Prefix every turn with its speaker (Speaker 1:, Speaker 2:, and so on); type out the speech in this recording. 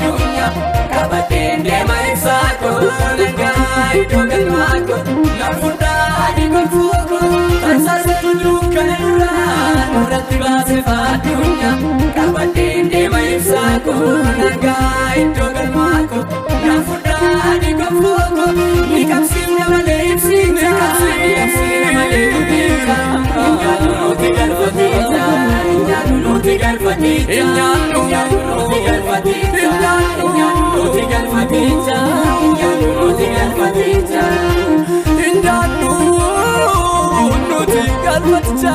Speaker 1: addunyaa qabateen deema ibsaako nagaa iddoo galmaako nafuudhaa diigonfuuko tasaasa dukkana nurratti baase addunyaa qabateen deema ibsaako nagaa iddoo galmaako nafuudhaa diigonfuuko ni qabsiifne malee ibsiita malee ibsiita nuti galfatiisa nuti galfatiisa nuti galfatiisa nuti galfatiisa nuti galfatiisa nuti galfatiisa